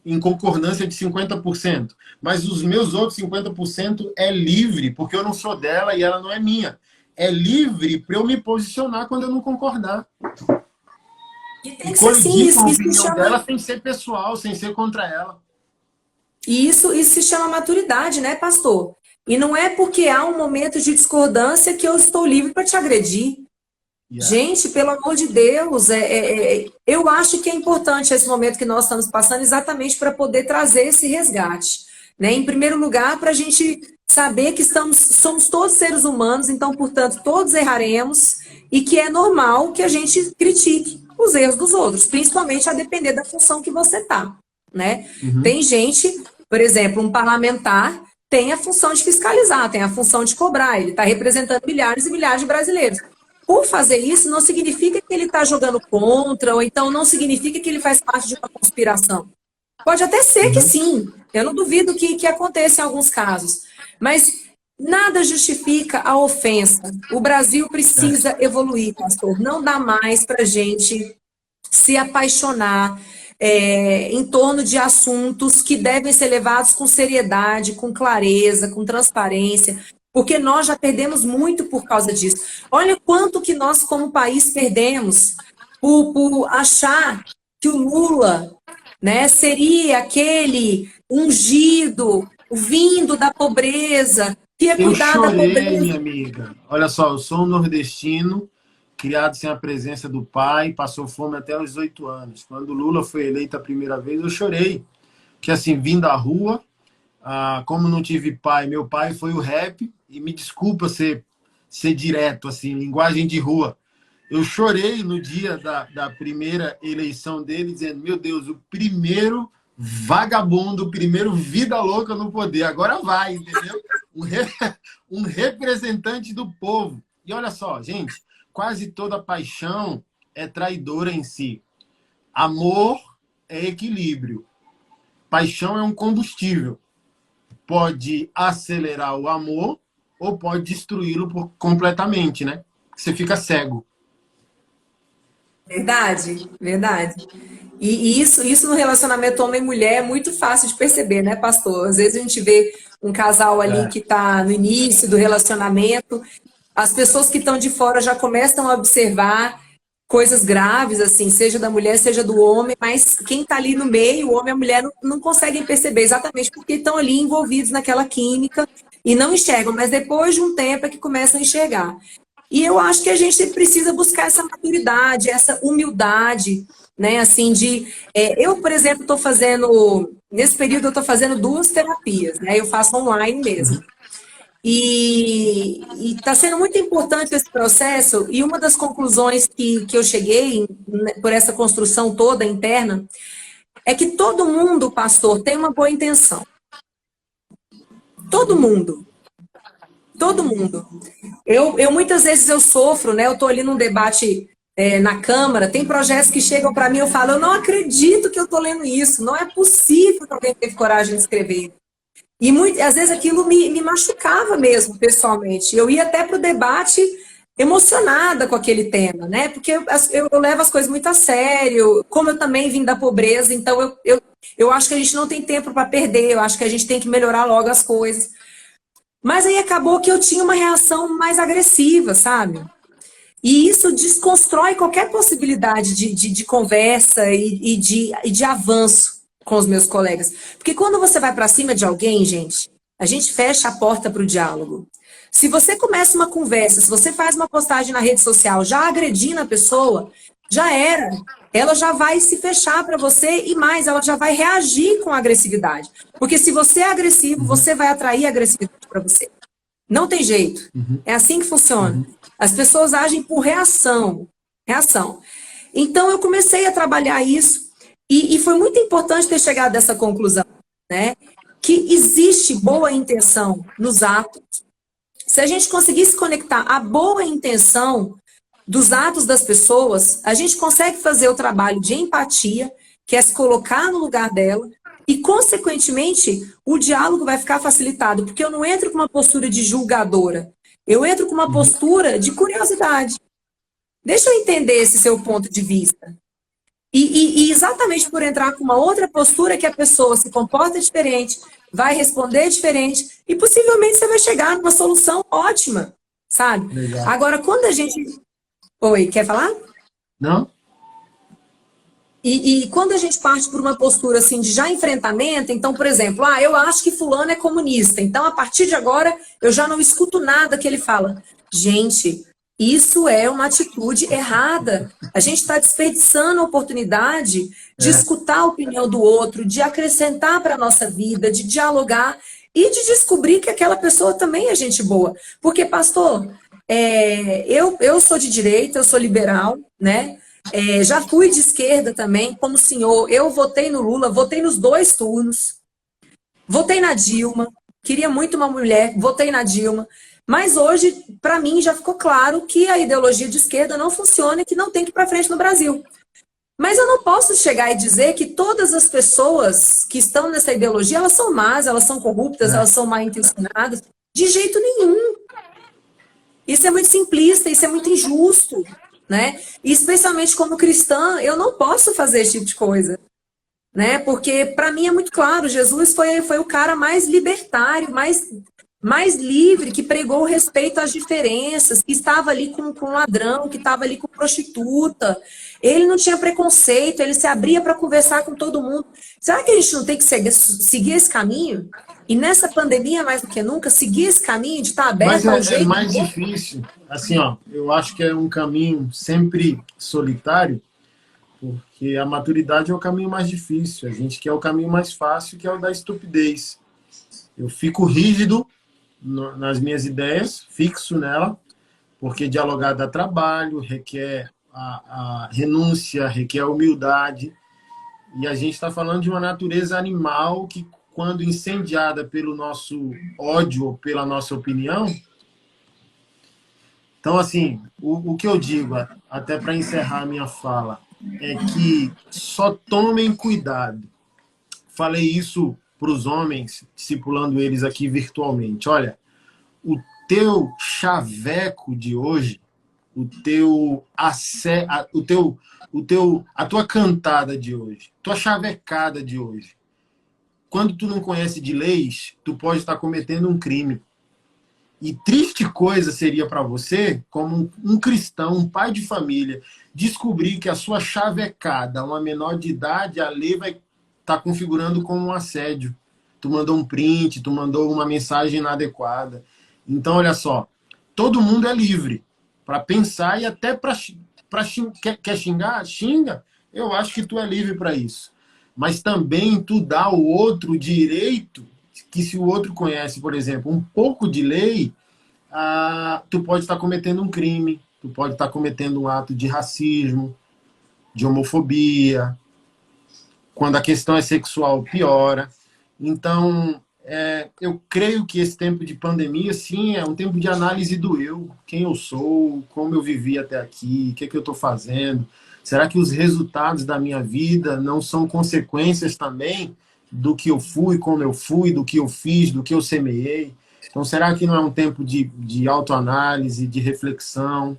em concordância de 50%. Mas os meus outros 50% é livre, porque eu não sou dela e ela não é minha. É livre para eu me posicionar quando eu não concordar. E colidir com a opinião dela sem ser pessoal, sem ser contra ela. Isso se chama maturidade, né, pastor? E não é porque há um momento de discordância que eu estou livre para te agredir. Gente, pelo amor de Deus, eu acho que é importante esse momento que nós estamos passando exatamente para poder trazer esse resgate. Né? Em primeiro lugar, para a gente saber que somos todos seres humanos, então, portanto, todos erraremos e que é normal que a gente critique os erros dos outros, principalmente a depender da função que você está. Né? Tem gente, por exemplo, um parlamentar tem a função de fiscalizar, tem a função de cobrar, ele está representando milhares e milhares de brasileiros. Por fazer isso, não significa que ele está jogando contra, ou então não significa que ele faz parte de uma conspiração. Pode até ser que sim, eu não duvido que aconteça em alguns casos, mas nada justifica a ofensa. O Brasil precisa evoluir, pastor. Não dá mais para a gente se apaixonar em torno de assuntos que devem ser levados com seriedade, com clareza, com transparência, porque nós já perdemos muito por causa disso. Olha quanto que nós, como país, perdemos por achar que o Lula, né, seria aquele ungido, vindo da pobreza, que ia cuidar da pobreza. Minha amiga. Olha só, eu sou um nordestino, criado sem a presença do pai, passou fome até os 18 anos. Quando o Lula foi eleito a primeira vez, eu chorei. Que assim, vim da rua, como não tive pai, meu pai foi o rap, e me desculpa ser direto, assim, linguagem de rua. Eu chorei no dia da primeira eleição dele, dizendo, meu Deus, o primeiro vagabundo, o primeiro vida louca no poder, agora vai, entendeu? Um representante do povo. E olha só, gente, quase toda paixão é traidora em si. Amor é equilíbrio. Paixão é um combustível. Pode acelerar o amor ou pode destruí-lo completamente, né? Você fica cego. Verdade, verdade. E isso no relacionamento homem e mulher é muito fácil de perceber, né, pastor? Às vezes a gente vê um casal ali que está no início do relacionamento, as pessoas que estão de fora já começam a observar coisas graves, assim, seja da mulher, seja do homem, mas quem está ali no meio, o homem e a mulher, não conseguem perceber, exatamente porque estão ali envolvidos naquela química e não enxergam, mas depois de um tempo é que começam a enxergar. E eu acho que a gente precisa buscar essa maturidade, essa humildade, né, assim, eu, por exemplo, estou fazendo, nesse período eu estou fazendo 2 terapias, né, eu faço online mesmo. E está sendo muito importante esse processo, e uma das conclusões que eu cheguei, por essa construção toda interna, é que todo mundo, pastor, tem uma boa intenção. Todo mundo. Todo mundo. Eu muitas vezes eu sofro, né? Eu estou ali num debate na Câmara, tem projetos que chegam para mim, eu falo, eu não acredito que eu estou lendo isso, não é possível que alguém teve coragem de escrever. E às vezes aquilo me machucava mesmo, pessoalmente. Eu ia até para o debate emocionada com aquele tema, né? Porque eu levo as coisas muito a sério, como eu também vim da pobreza, então eu acho que a gente não tem tempo para perder, eu acho que a gente tem que melhorar logo as coisas. Mas aí acabou que eu tinha uma reação mais agressiva, sabe? E isso desconstrói qualquer possibilidade de conversa e de avanço com os meus colegas. Porque quando você vai para cima de alguém, gente, a gente fecha a porta para o diálogo. Se você começa uma conversa, se você faz uma postagem na rede social já agredindo a pessoa, já era. Ela já vai se fechar para você e mais, ela já vai reagir com agressividade. Porque se você é agressivo, você vai atrair agressividade para você. Não tem jeito. É assim que funciona. As pessoas agem por reação. Reação. Então, eu comecei a trabalhar isso e foi muito importante ter chegado a essa conclusão, né? Que existe boa intenção nos atos. Se a gente conseguisse conectar a boa intenção dos atos das pessoas, a gente consegue fazer o trabalho de empatia, que é se colocar no lugar dela, e, consequentemente, o diálogo vai ficar facilitado, porque eu não entro com uma postura de julgadora, eu entro com uma postura de curiosidade. Deixa eu entender esse seu ponto de vista. E exatamente por entrar com uma outra postura que a pessoa se comporta diferente, vai responder diferente, e possivelmente você vai chegar numa solução ótima, sabe? Legal. Agora, quando a gente... Oi, quer falar? Não? E quando a gente parte por uma postura assim de já enfrentamento, então, por exemplo, eu acho que fulano é comunista, então a partir de agora eu já não escuto nada que ele fala. Gente, isso é uma atitude errada. A gente está desperdiçando a oportunidade de escutar a opinião do outro, de acrescentar para a nossa vida, de dialogar e de descobrir que aquela pessoa também é gente boa. Porque, pastor, eu sou de direita, eu sou liberal, né? Já fui de esquerda também, como senhor. Eu votei no Lula, votei nos 2 turnos. Votei na Dilma, queria muito uma mulher, votei na Dilma. Mas hoje, para mim, já ficou claro que a ideologia de esquerda não funciona e que não tem que ir para frente no Brasil. Mas eu não posso chegar e dizer que todas as pessoas que estão nessa ideologia, elas são más, elas são corruptas, elas são mal intencionadas. De jeito nenhum. Isso é muito simplista, isso é muito injusto, né? E especialmente como cristã, eu não posso fazer esse tipo de coisa, né? Porque para mim é muito claro, Jesus foi o cara mais libertário, mais livre, que pregou o respeito às diferenças, que estava ali com um ladrão, que estava ali com prostituta. Ele não tinha preconceito, ele se abria para conversar com todo mundo. Será que a gente não tem que seguir esse caminho? E nessa pandemia, mais do que nunca, seguir esse caminho de estar aberto ao jeito... É mais difícil. Assim, eu acho que é um caminho sempre solitário, porque a maturidade é o caminho mais difícil. A gente quer o caminho mais fácil, que é o da estupidez. Eu fico rígido nas minhas ideias, fixo nela, porque dialogar dá trabalho, requer a renúncia, requer a humildade. E a gente está falando de uma natureza animal que, quando incendiada pelo nosso ódio ou pela nossa opinião... Então, assim, o que eu digo, até para encerrar a minha fala, é que só tomem cuidado. Falei isso para os homens, discipulando eles aqui virtualmente. Olha, o teu chaveco de hoje, a tua cantada de hoje, tua chavecada de hoje, quando tu não conhece de leis, tu pode estar cometendo um crime. E triste coisa seria para você, como um cristão, um pai de família, descobrir que a sua chavecada, uma menor de idade, a lei vai estar configurando como um assédio. Tu mandou um print, tu mandou uma mensagem inadequada. Então, olha só, todo mundo é livre para pensar e até para quer xingar? Xinga. Eu acho que tu é livre para isso. Mas também tu dá ao outro o direito que, se o outro conhece, por exemplo, um pouco de lei, tu pode estar cometendo um crime, tu pode estar cometendo um ato de racismo, de homofobia. Quando a questão é sexual, piora. Então, eu creio que esse tempo de pandemia, sim, é um tempo de análise do eu, quem eu sou, como eu vivi até aqui, o que é que eu estou fazendo. Será que os resultados da minha vida não são consequências também do que eu fui, como eu fui, do que eu fiz, do que eu semeei? Então, será que não é um tempo de autoanálise, de reflexão,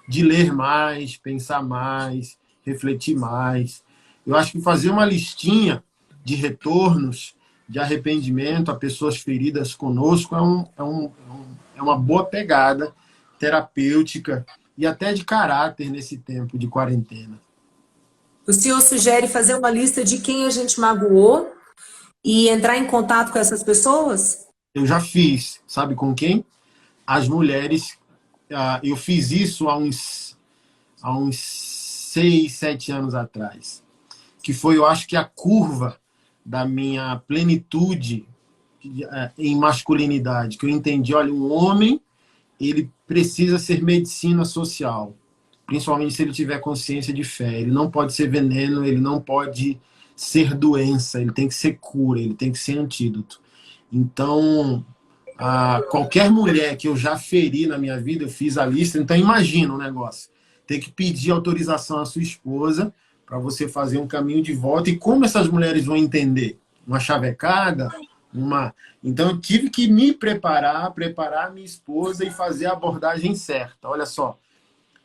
de ler mais, pensar mais, refletir mais? Eu acho que fazer uma listinha de retornos, de arrependimento a pessoas feridas conosco é uma boa pegada terapêutica e até de caráter nesse tempo de quarentena. O senhor sugere fazer uma lista de quem a gente magoou e entrar em contato com essas pessoas? Eu já fiz, sabe com quem? As mulheres. Eu fiz isso há uns 6, 7 anos atrás, que foi, eu acho que a curva da minha plenitude em masculinidade, que eu entendi, olha, um homem, ele precisa ser medicina social, principalmente se ele tiver consciência de fé. Ele não pode ser veneno, ele não pode ser doença, ele tem que ser cura, ele tem que ser antídoto. Então, qualquer mulher que eu já feri na minha vida, eu fiz a lista. Então, imagina o negócio. Ter que pedir autorização à sua esposa para você fazer um caminho de volta. E como essas mulheres vão entender? Uma chavecada? Então, eu tive que me preparar a minha esposa e fazer a abordagem certa. Olha só,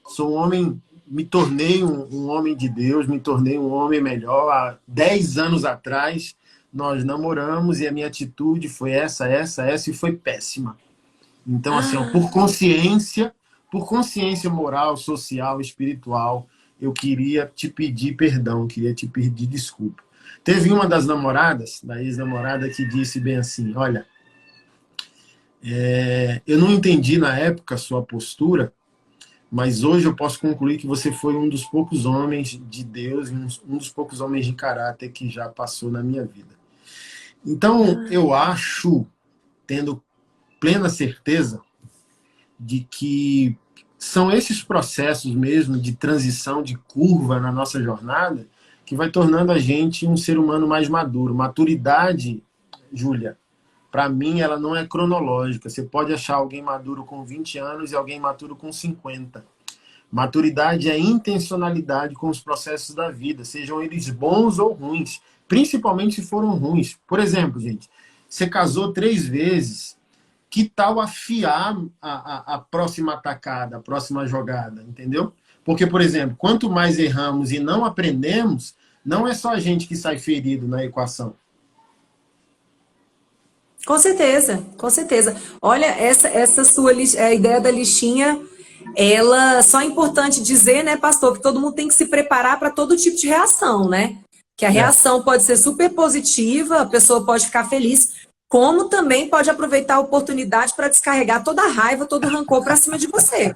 sou um homem, me tornei um homem de Deus, me tornei um homem melhor. Há 10 anos atrás, nós namoramos e a minha atitude foi essa, e foi péssima. Então, assim, ó, por consciência moral, social, espiritual, eu queria te pedir perdão, queria te pedir desculpa. Teve uma das namoradas, da ex-namorada, que disse bem assim, olha, eu não entendi na época a sua postura, mas hoje eu posso concluir que você foi um dos poucos homens de Deus, um dos poucos homens de caráter que já passou na minha vida. Então, eu acho, tendo plena certeza de que são esses processos mesmo de transição, de curva na nossa jornada, que vai tornando a gente um ser humano mais maduro. Maturidade, Júlia, para mim, ela não é cronológica. Você pode achar alguém maduro com 20 anos e alguém maduro com 50. Maturidade é intencionalidade com os processos da vida, sejam eles bons ou ruins, principalmente se foram ruins. Por exemplo, gente, você casou 3 vezes, que tal afiar a próxima atacada, a próxima jogada, entendeu? Porque, por exemplo, quanto mais erramos e não aprendemos, não é só a gente que sai ferido na equação. Com certeza, com certeza. Olha, essa sua a ideia da listinha, ela só é importante dizer, né, pastor, que todo mundo tem que se preparar para todo tipo de reação, né? Que a reação pode ser super positiva, a pessoa pode ficar feliz, como também pode aproveitar a oportunidade para descarregar toda a raiva, todo o rancor para cima de você,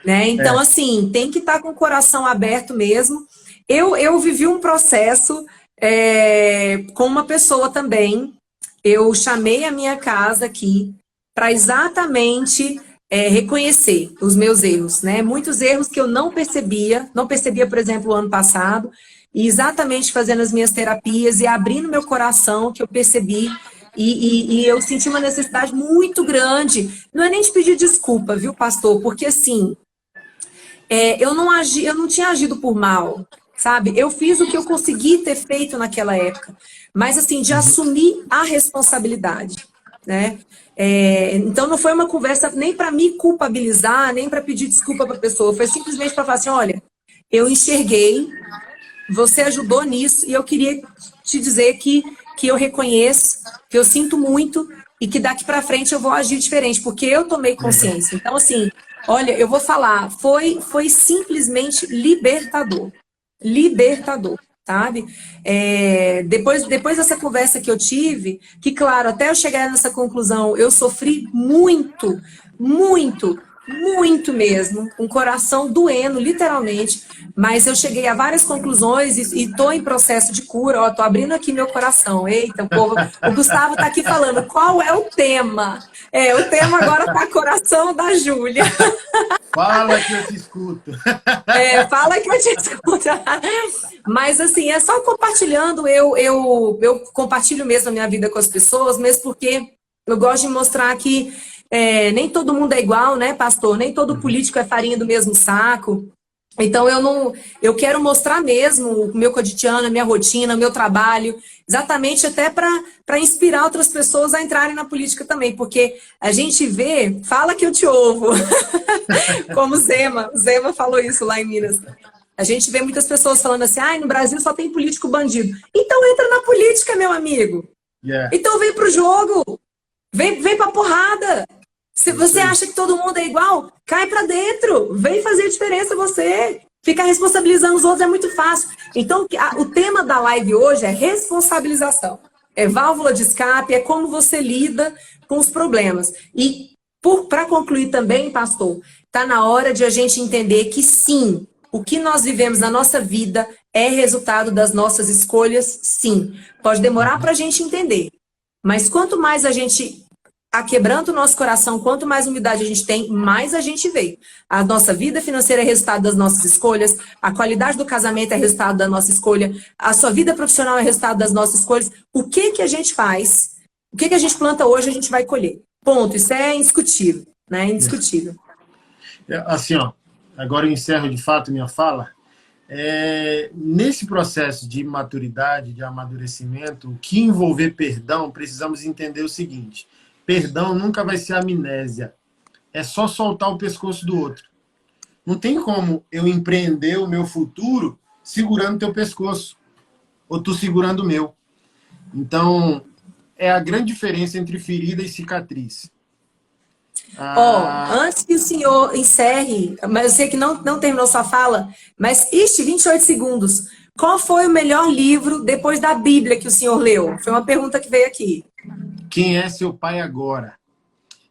né? Então, assim, tem que estar com o coração aberto mesmo. Eu vivi um processo com uma pessoa também. Eu chamei a minha casa aqui para exatamente reconhecer os meus erros, né? Muitos erros que eu não percebia, por exemplo, o ano passado, e exatamente fazendo as minhas terapias e abrindo meu coração que eu percebi. E eu senti uma necessidade muito grande. Não é nem de pedir desculpa, viu, pastor? Porque, assim, eu não tinha agido por mal, sabe? Eu fiz o que eu consegui ter feito naquela época. Mas, assim, de assumir a responsabilidade, né? Então, não foi uma conversa nem para me culpabilizar, nem para pedir desculpa para a pessoa. Foi simplesmente para falar assim, olha, eu enxerguei, você ajudou nisso, e eu queria te dizer que eu reconheço, que eu sinto muito e que daqui para frente eu vou agir diferente, porque eu tomei consciência. Então, assim, olha, eu vou falar, foi simplesmente libertador. Libertador, sabe? Depois dessa conversa que eu tive, que, claro, até eu chegar nessa conclusão, eu sofri muito, muito, muito mesmo, com o coração doendo, literalmente, mas eu cheguei a várias conclusões e tô em processo de cura, ó, tô abrindo aqui meu coração. Eita, povo, o Gustavo tá aqui falando, qual é o tema? O tema agora tá coração da Júlia. Fala que eu te escuto. Fala que eu te escuto. Mas assim, é só compartilhando, eu compartilho mesmo a minha vida com as pessoas, mesmo porque eu gosto de mostrar que nem todo mundo é igual, né, pastor? Nem todo político é farinha do mesmo saco. Então eu quero mostrar mesmo o meu cotidiano, a minha rotina, o meu trabalho, exatamente até para inspirar outras pessoas a entrarem na política também, porque a gente vê, fala que eu te ouvo, como Zema falou isso lá em Minas. A gente vê muitas pessoas falando assim, no Brasil só tem político bandido. Então entra na política, meu amigo. Yeah. Então vem pro jogo, vem pra porrada. Se você acha que todo mundo é igual, cai pra dentro, vem fazer a diferença você. Ficar responsabilizando os outros é muito fácil. Então, o tema da live hoje é responsabilização. É válvula de escape, é como você lida com os problemas. E, para concluir também, pastor, está na hora de a gente entender que sim, o que nós vivemos na nossa vida é resultado das nossas escolhas, sim. Pode demorar para a gente entender. Mas quanto mais a gente quebrando o nosso coração, quanto mais humildade a gente tem, mais a gente vê. A nossa vida financeira é resultado das nossas escolhas, a qualidade do casamento é resultado da nossa escolha, a sua vida profissional é resultado das nossas escolhas. O que a gente faz, o que a gente planta hoje, a gente vai colher. Ponto. Isso é indiscutível, né? Indiscutível. Assim, ó, agora eu encerro de fato minha fala. Nesse processo de maturidade, de amadurecimento, o que envolver perdão, precisamos entender o seguinte: perdão nunca vai ser amnésia. É só soltar o pescoço do outro. Não tem como eu empreender o meu futuro segurando teu pescoço. Ou tu segurando o meu. Então, é a grande diferença entre ferida e cicatriz. Antes que o senhor encerre, mas eu sei que não terminou sua fala, mas 28 segundos. Qual foi o melhor livro depois da Bíblia que o senhor leu? Foi uma pergunta que veio aqui. Quem é seu pai agora?